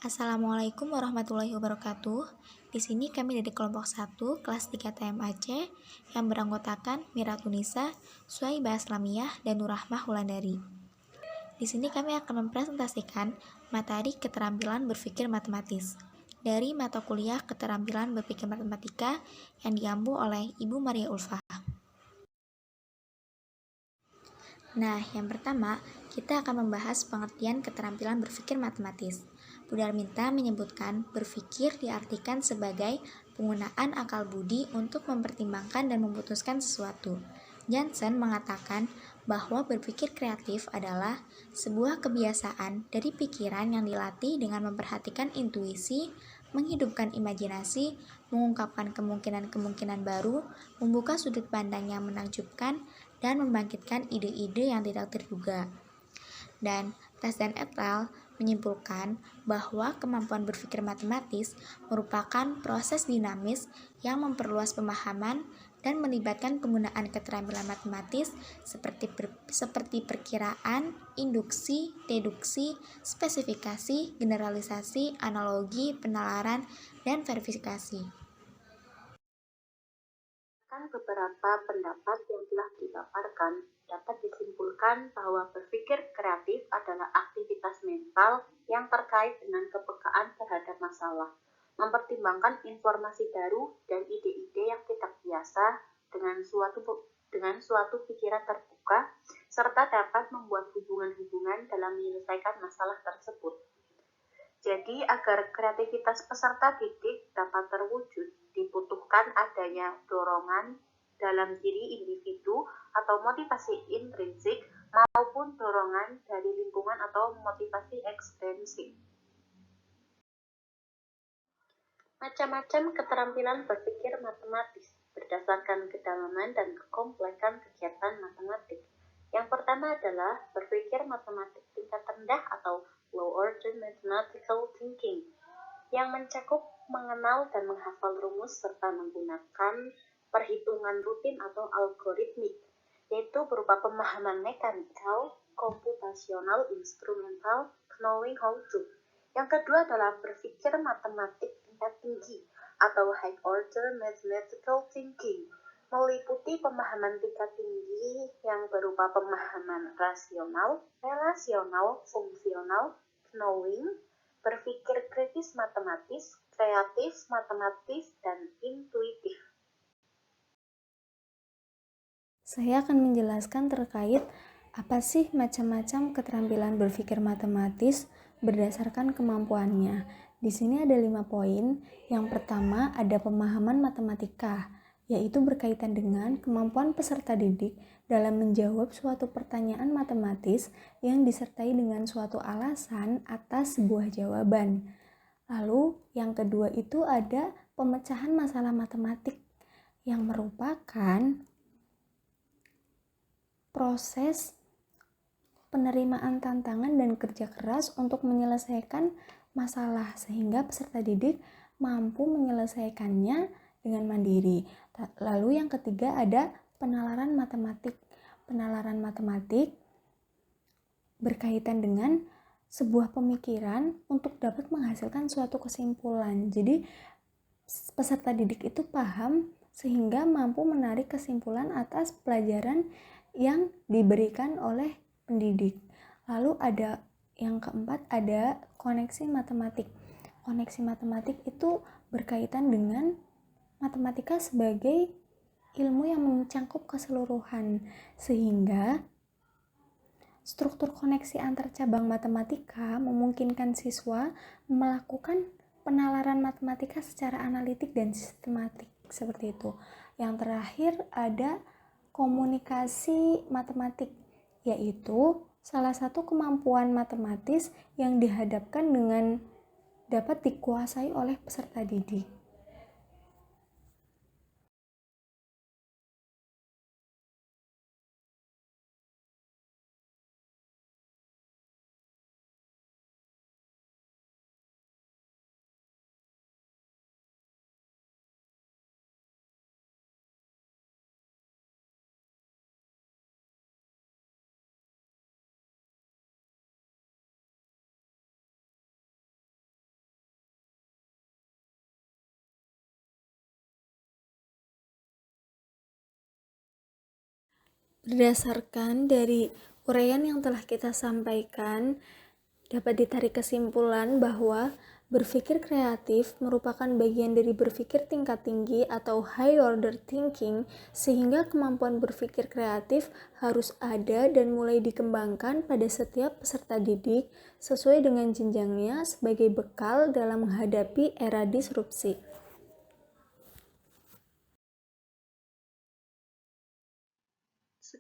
Assalamualaikum warahmatullahi wabarakatuh. Di sini kami dari kelompok 1, kelas 3 TM Aceh, yang beranggotakan Mira Tunisa, Suhaibah Aslamiyah, dan Nurrahmah Wulandari. Di sini kami akan mempresentasikan materi keterampilan berpikir matematis dari mata kuliah keterampilan berpikir matematika yang diambil oleh Ibu Maria Ulfah. Nah, yang pertama, kita akan membahas pengertian keterampilan berpikir matematis. Bu Darminta menyebutkan berpikir diartikan sebagai penggunaan akal budi untuk mempertimbangkan dan memutuskan sesuatu. Johnson mengatakan bahwa berpikir kreatif adalah sebuah kebiasaan dari pikiran yang dilatih dengan memperhatikan intuisi, menghidupkan imajinasi, mengungkapkan kemungkinan-kemungkinan baru, membuka sudut pandang yang menakjubkan, dan membangkitkan ide-ide yang tidak terduga. Dan Preston et al. Menyimpulkan bahwa kemampuan berpikir matematis merupakan proses dinamis yang memperluas pemahaman dan melibatkan penggunaan keterampilan matematis seperti perkiraan, induksi, deduksi, spesifikasi, generalisasi, analogi, penalaran, dan verifikasi. Beberapa pendapat yang telah dipaparkan, dapat disimpulkan bahwa berpikir kreatif adalah aktivitas mental yang terkait dengan kepekaan terhadap masalah, mempertimbangkan informasi baru dan ide-ide yang tidak biasa dengan suatu pikiran terbuka, serta dapat membuat hubungan-hubungan dalam menyelesaikan masalah tersebut. Jadi, agar kreativitas peserta didik dapat terwujud, dibutuhkan adanya dorongan dalam diri individu atau motivasi intrinsik maupun dorongan dari lingkungan atau motivasi ekstrinsik. Macam-macam keterampilan berpikir matematis berdasarkan kedalaman dan kekomplekan kegiatan matematik. Yang pertama adalah berpikir matematik tingkat rendah atau low order mathematical thinking, yang mencakup mengenal dan menghafal rumus serta menggunakan perhitungan rutin atau algoritmik, yaitu berupa pemahaman mekanikal, komputasional, instrumental, knowing how to. Yang kedua adalah berpikir matematik tingkat tinggi atau high order mathematical thinking, meliputi pemahaman tingkat tinggi yang berupa pemahaman rasional, relasional, fungsional, knowing, berpikir kritis matematis, kreatif matematis, dan intuitif. Saya akan menjelaskan terkait apa sih macam-macam keterampilan berpikir matematis berdasarkan kemampuannya. Di sini ada 5 poin. Yang pertama ada pemahaman matematika, yaitu berkaitan dengan kemampuan peserta didik dalam menjawab suatu pertanyaan matematis yang disertai dengan suatu alasan atas sebuah jawaban. Lalu yang kedua itu ada pemecahan masalah matematik yang merupakan proses penerimaan tantangan dan kerja keras untuk menyelesaikan masalah sehingga peserta didik mampu menyelesaikannya dengan mandiri. Lalu yang ketiga ada penalaran matematik. Penalaran matematik berkaitan dengan sebuah pemikiran untuk dapat menghasilkan suatu kesimpulan. Jadi peserta didik itu paham sehingga mampu menarik kesimpulan atas pelajaran yang diberikan oleh pendidik. Lalu ada yang keempat ada koneksi matematik. Koneksi matematik itu berkaitan dengan matematika sebagai ilmu yang mencakup keseluruhan, sehingga struktur koneksi antar cabang matematika memungkinkan siswa melakukan penalaran matematika secara analitik dan sistematik seperti itu. Yang terakhir ada komunikasi matematik, yaitu salah satu kemampuan matematis yang dihadapkan dengan dapat dikuasai oleh peserta didik. Berdasarkan dari uraian yang telah kita sampaikan, dapat ditarik kesimpulan bahwa berpikir kreatif merupakan bagian dari berpikir tingkat tinggi atau high order thinking, sehingga kemampuan berpikir kreatif harus ada dan mulai dikembangkan pada setiap peserta didik sesuai dengan jenjangnya sebagai bekal dalam menghadapi era disrupsi.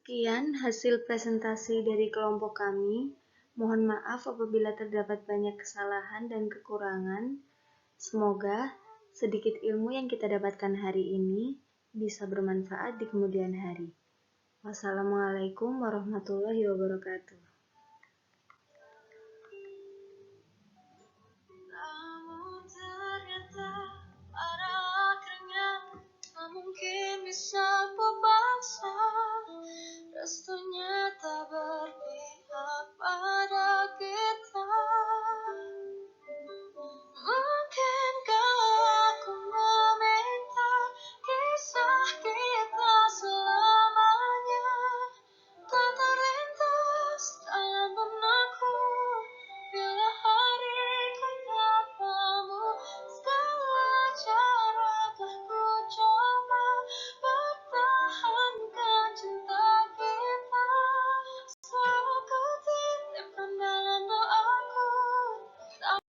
Sekian hasil presentasi dari kelompok kami. Mohon maaf apabila terdapat banyak kesalahan dan kekurangan. Semoga sedikit ilmu yang kita dapatkan hari ini bisa bermanfaat di kemudian hari. Wassalamualaikum warahmatullahi wabarakatuh.